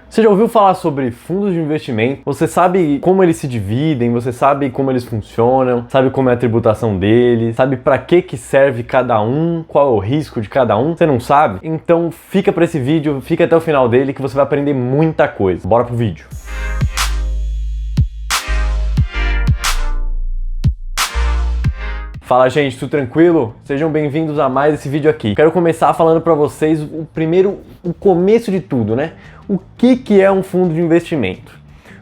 Você já ouviu falar sobre fundos de investimento? Você sabe como eles se dividem, você sabe como eles funcionam, sabe como é a tributação deles, sabe para que serve cada um, qual é o risco de cada um? Você não sabe? Então fica para esse vídeo, fica até o final dele que você vai aprender muita coisa. Bora pro vídeo. Fala, gente, tudo tranquilo? Sejam bem-vindos a mais esse vídeo aqui. Quero começar falando para vocês o começo de tudo, né? O que é um fundo de investimento?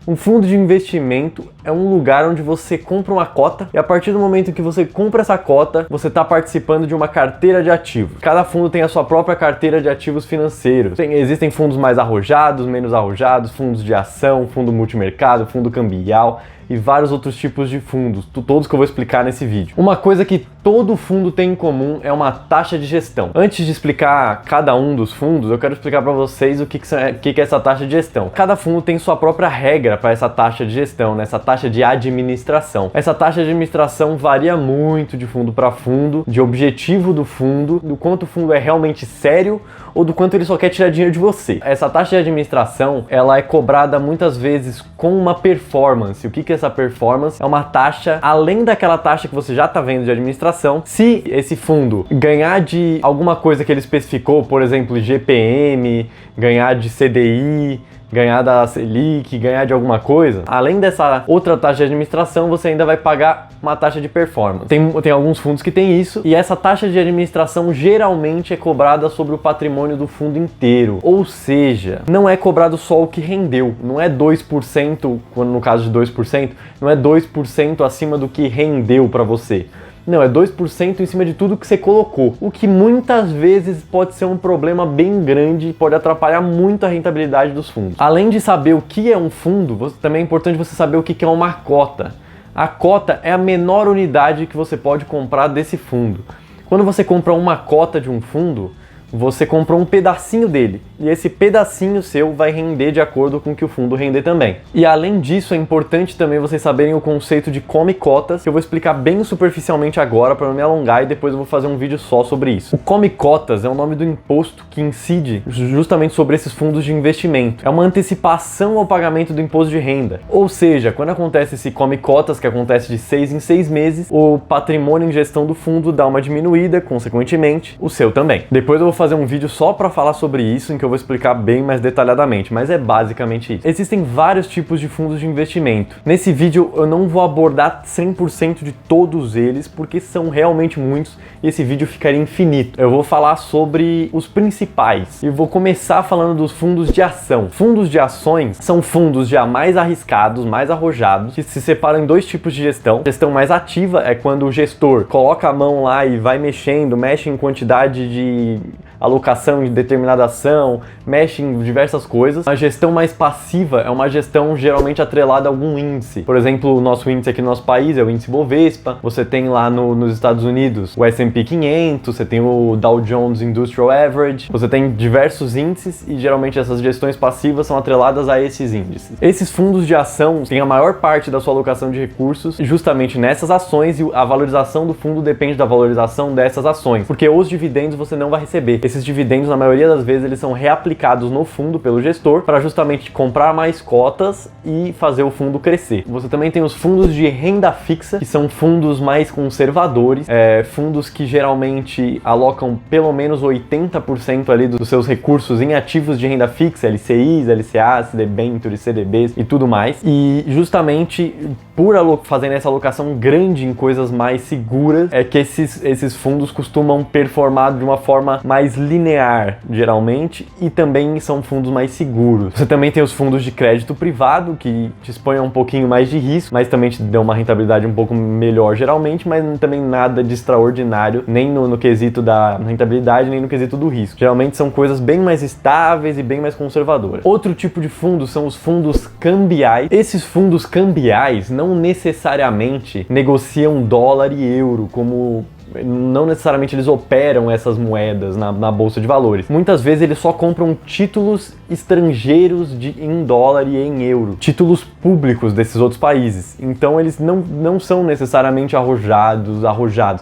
Um fundo de investimento é um lugar onde você compra uma cota e a partir do momento que você compra essa cota, você está participando de uma carteira de ativos. Cada fundo tem a sua própria carteira de ativos financeiros. Existem fundos mais arrojados, menos arrojados, fundos de ação, fundo multimercado, fundo cambial e vários outros tipos de fundos, todos que eu vou explicar nesse vídeo. Uma coisa que todo fundo tem em comum é uma taxa de gestão. Antes de explicar cada um dos fundos, eu quero explicar para vocês o que é essa taxa de gestão. Cada fundo tem sua própria regra para essa taxa de gestão, né? Essa taxa de administração. Essa taxa de administração varia muito de fundo para fundo, de objetivo do fundo, do quanto o fundo é realmente sério ou do quanto ele só quer tirar dinheiro de você. Essa taxa de administração, ela é cobrada muitas vezes com uma performance. O que é essa performance? É uma taxa além daquela taxa que você já está vendo de administração. Se esse fundo ganhar de alguma coisa que ele especificou, por exemplo, GPM, ganhar de CDI, ganhar da Selic, ganhar de alguma coisa, além dessa outra taxa de administração, você ainda vai pagar uma taxa de performance. Tem alguns fundos que tem isso, e essa taxa de administração geralmente é cobrada sobre o patrimônio do fundo inteiro. Ou seja, não é cobrado só o que rendeu, não é 2%, quando no caso de 2%, não é 2% acima do que rendeu para você. Não, é 2% em cima de tudo que você colocou, o que muitas vezes pode ser um problema bem grande e pode atrapalhar muito a rentabilidade dos fundos. Além de saber o que é um fundo, também é importante você saber o que é uma cota. A cota é a menor unidade que você pode comprar desse fundo. Quando você compra uma cota de um fundo, você comprou um pedacinho dele, e esse pedacinho seu vai render de acordo com o que o fundo render também. E além disso, é importante também vocês saberem o conceito de come cotas, que eu vou explicar bem superficialmente agora para não me alongar e depois eu vou fazer um vídeo só sobre isso. O come cotas é o nome do imposto que incide justamente sobre esses fundos de investimento. É uma antecipação ao pagamento do imposto de renda. Ou seja, quando acontece esse come cotas, que acontece de 6 em 6 meses, o patrimônio em gestão do fundo dá uma diminuída, consequentemente, o seu também. Depois eu vou fazer um vídeo só para falar sobre isso, em que eu vou explicar bem mais detalhadamente, mas é basicamente isso. Existem vários tipos de fundos de investimento. Nesse vídeo eu não vou abordar 100% de todos eles, porque são realmente muitos e esse vídeo ficaria infinito. Eu vou falar sobre os principais e vou começar falando dos fundos de ação. Fundos de ações são fundos já mais arriscados, mais arrojados, que se separam em dois tipos de gestão. A gestão mais ativa é quando o gestor coloca a mão lá e vai mexendo, mexe em quantidade de alocação de determinada ação, mexe em diversas coisas. A gestão mais passiva é uma gestão geralmente atrelada a algum índice. Por exemplo, o nosso índice aqui no nosso país é o índice Bovespa, você tem lá nos Estados Unidos o S&P 500, você tem o Dow Jones Industrial Average, você tem diversos índices e geralmente essas gestões passivas são atreladas a esses índices. Esses fundos de ação têm a maior parte da sua alocação de recursos justamente nessas ações e a valorização do fundo depende da valorização dessas ações, porque os dividendos você não vai receber. Esses dividendos, na maioria das vezes, eles são reaplicados no fundo pelo gestor para justamente comprar mais cotas e fazer o fundo crescer. Você também tem os fundos de renda fixa, que são fundos mais conservadores, fundos que geralmente alocam pelo menos 80% ali dos seus recursos em ativos de renda fixa, LCIs, LCAs, debentures, CDBs e tudo mais. E justamente por fazendo essa alocação grande em coisas mais seguras, é que esses fundos costumam performar de uma forma mais linear, geralmente, e também são fundos mais seguros. Você também tem os fundos de crédito privado, que te expõem a um pouquinho mais de risco, mas também te dão uma rentabilidade um pouco melhor, geralmente, mas também nada de extraordinário, nem no quesito da rentabilidade, nem no quesito do risco. Geralmente são coisas bem mais estáveis e bem mais conservadoras. Outro tipo de fundo são os fundos cambiais. Esses fundos cambiais não necessariamente negociam dólar e euro, como não necessariamente eles operam essas moedas na bolsa de valores. Muitas vezes eles só compram títulos estrangeiros em dólar e em euro, títulos públicos desses outros países. Então eles não são necessariamente arrojados.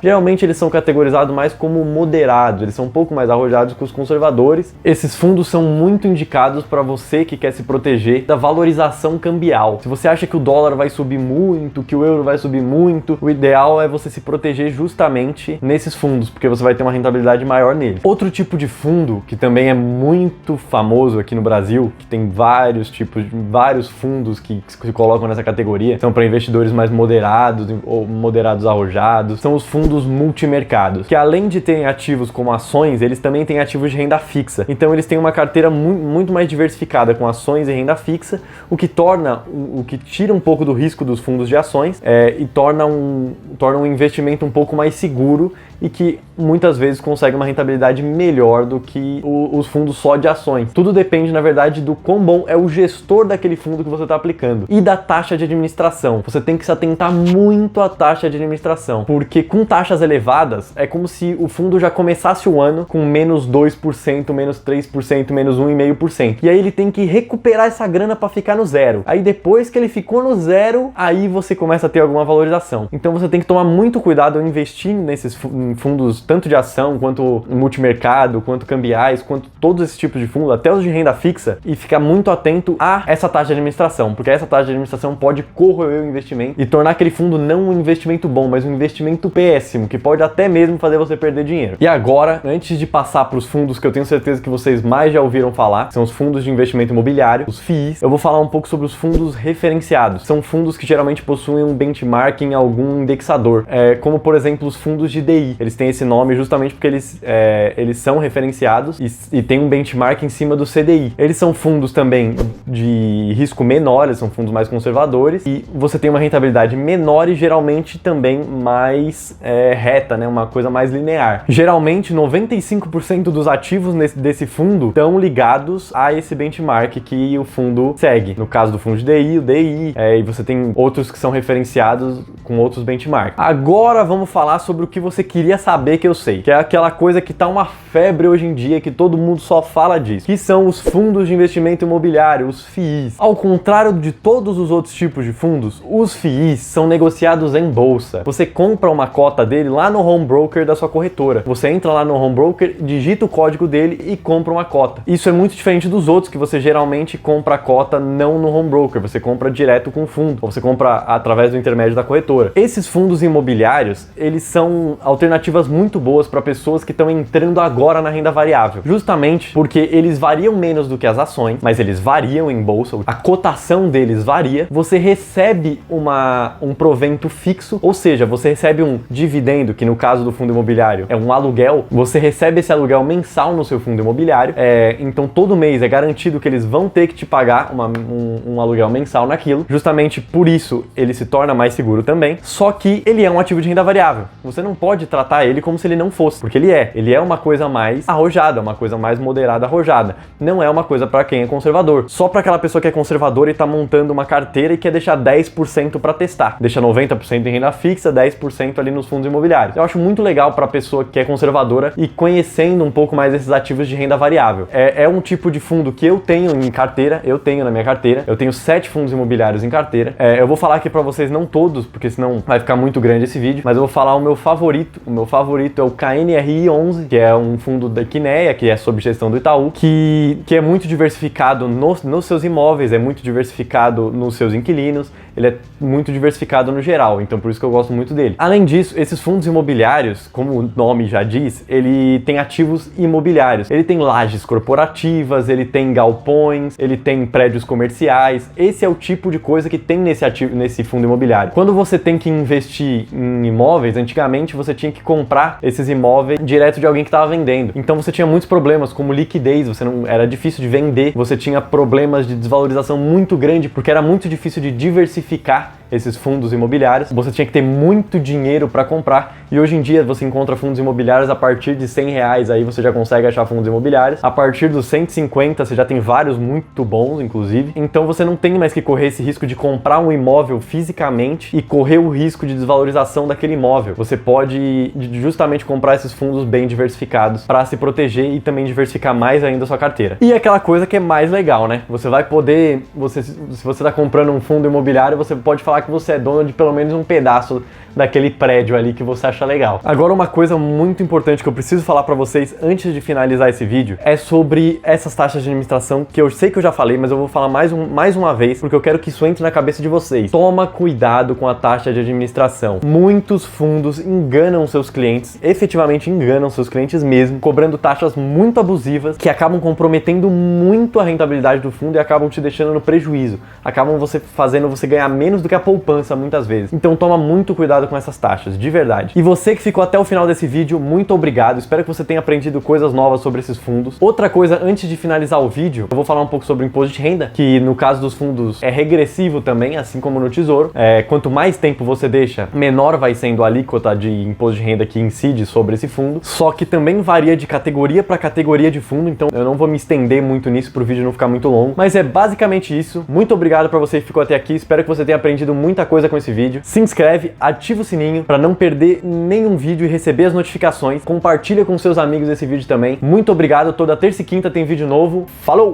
Geralmente eles são categorizados mais como moderados, eles são um pouco mais arrojados que os conservadores. Esses fundos são muito indicados para você que quer se proteger da valorização cambial. Se você acha que o dólar vai subir muito, que o euro vai subir muito, o ideal é você se proteger justamente nesses fundos, porque você vai ter uma rentabilidade maior neles. Outro tipo de fundo que também é muito famoso aqui no Brasil, que tem vários fundos que se colocam nessa categoria, são para investidores mais moderados ou moderados arrojados, são os fundos multimercados, que além de terem ativos como ações, eles também têm ativos de renda fixa. Então eles têm uma carteira muito mais diversificada com ações e renda fixa, o que tira um pouco do risco dos fundos de ações e torna um investimento um pouco mais seguro e que muitas vezes consegue uma rentabilidade melhor do que os fundos só de ações. Tudo depende, na verdade, do quão bom é o gestor daquele fundo que você está aplicando e da taxa de administração. Você tem que se atentar muito à taxa de administração, porque com taxas elevadas é como se o fundo já começasse o ano com menos 2%, menos 3%, menos 1,5%. E aí ele tem que recuperar essa grana para ficar no zero. Aí depois que ele ficou no zero, aí você começa a ter alguma valorização. Então você tem que tomar muito cuidado ao investir nesses fundos tanto de ação, quanto multimercado, quanto cambiais, quanto todos esses tipos de fundos, até os de renda fixa, e ficar muito atento a essa taxa de administração, porque essa taxa de administração pode corroer o investimento e tornar aquele fundo não um investimento bom, mas um investimento péssimo, que pode até mesmo fazer você perder dinheiro. E agora, antes de passar para os fundos que eu tenho certeza que vocês mais já ouviram falar, são os fundos de investimento imobiliário, os FIIs, eu vou falar um pouco sobre os fundos referenciados. São fundos que geralmente possuem um benchmark em algum indexador, como por exemplo os fundos de DI. Eles têm esse nome justamente porque eles são referenciados e tem um benchmark em cima do CDI. Eles são fundos também de risco menor, eles são fundos mais conservadores e você tem uma rentabilidade menor e geralmente também mais reta, né? Uma coisa mais linear. Geralmente 95% dos ativos desse fundo estão ligados a esse benchmark que o fundo segue. No caso do fundo de DI, o DI, e você tem outros que são referenciados com outros benchmarks. Agora vamos falar sobre o que você queria saber que eu sei, que é aquela coisa que tá uma febre hoje em dia, que todo mundo só fala disso, que são os fundos de investimento imobiliário, os FIIs. Ao contrário de todos os outros tipos de fundos, os FIIs são negociados em bolsa. Você compra uma cota dele lá no home broker da sua corretora. Você entra lá no home broker, digita o código dele e compra uma cota. Isso é muito diferente dos outros, que você geralmente compra a cota não no home broker, você compra direto com o fundo, ou você compra através do intermédio da corretora. Esses fundos imobiliários, eles são alternativas muito boas para pessoas que estão entrando agora na renda variável, justamente porque eles variam menos do que as ações, mas eles variam em bolsa, a cotação deles varia, você recebe um provento fixo, ou seja, você recebe um dividendo, que no caso do fundo imobiliário é um aluguel, você recebe esse aluguel mensal no seu fundo imobiliário, então todo mês é garantido que eles vão ter que te pagar um aluguel mensal naquilo, justamente por isso ele se torna mais seguro também, só que ele é um ativo de renda variável, você não pode tratar ele como se ele não fosse, porque ele é uma coisa mais arrojada, uma coisa mais moderada arrojada, não é uma coisa para quem é conservador, só para aquela pessoa que é conservadora e tá montando uma carteira e quer deixar 10% para testar, deixa 90% em renda fixa, 10% ali nos fundos imobiliários. Eu acho muito legal para a pessoa que é conservadora e conhecendo um pouco mais esses ativos de renda variável. É um tipo de fundo que eu tenho em carteira, eu tenho na minha carteira, eu tenho 7 fundos imobiliários em carteira. Eu vou falar aqui para vocês, não todos, porque senão vai ficar muito grande esse vídeo, mas eu vou falar o meu favorito. O meu favorito é o KNRI11, que é um fundo da Kinea, que é sob gestão do Itaú, que é muito diversificado nos seus imóveis, é muito diversificado nos seus inquilinos, ele é muito diversificado no geral, então por isso que eu gosto muito dele. Além disso, esses fundos imobiliários, como o nome já diz, ele tem ativos imobiliários. Ele tem lajes corporativas, ele tem galpões, ele tem prédios comerciais. Esse é o tipo de coisa que tem nesse fundo imobiliário. Quando você tem que investir em imóveis, antigamente você tinha que comprar esses imóveis direto de alguém que estava vendendo. Então você tinha muitos problemas, como liquidez, era difícil de vender, você tinha problemas de desvalorização muito grande, porque era muito difícil de diversificar esses fundos imobiliários, você tinha que ter muito dinheiro para comprar, e hoje em dia você encontra fundos imobiliários a partir de R$100, aí você já consegue achar fundos imobiliários. A partir dos 150 você já tem vários muito bons, inclusive. Então você não tem mais que correr esse risco de comprar um imóvel fisicamente e correr o risco de desvalorização daquele imóvel. Você pode justamente comprar esses fundos bem diversificados para se proteger e também diversificar mais ainda a sua carteira. E aquela coisa que é mais legal, né? Você vai poder, se você está comprando um fundo imobiliário, você pode falar que você é dono de pelo menos um pedaço daquele prédio ali que você acha legal. Agora, uma coisa muito importante que eu preciso falar para vocês antes de finalizar esse vídeo é sobre essas taxas de administração, que eu sei que eu já falei, mas eu vou falar mais uma vez, porque eu quero que isso entre na cabeça de vocês. Toma cuidado com a taxa de administração. Muitos fundos enganam seus clientes, efetivamente enganam seus clientes mesmo, cobrando taxas muito abusivas que acabam comprometendo muito a rentabilidade do fundo e acabam te deixando no prejuízo. Acabam fazendo você ganhar menos do que a poupança muitas vezes. Então toma muito cuidado com essas taxas, de verdade. E você que ficou até o final desse vídeo, muito obrigado. Espero que você tenha aprendido coisas novas sobre esses fundos. Outra coisa, antes de finalizar o vídeo, eu vou falar um pouco sobre o imposto de renda, que no caso dos fundos é regressivo também, assim como no Tesouro. Quanto mais tempo você deixa, menor vai sendo a alíquota de imposto de renda que incide sobre esse fundo. Só que também varia de categoria para categoria de fundo, então eu não vou me estender muito nisso para o vídeo não ficar muito longo. Mas é basicamente isso. Muito obrigado para você que ficou até aqui. Espero que você tenha aprendido muita coisa com esse vídeo. Se inscreve, ativa o sininho para não perder nenhum vídeo e receber as notificações. Compartilha com seus amigos esse vídeo também. Muito obrigado. Toda terça e quinta tem vídeo novo. Falou!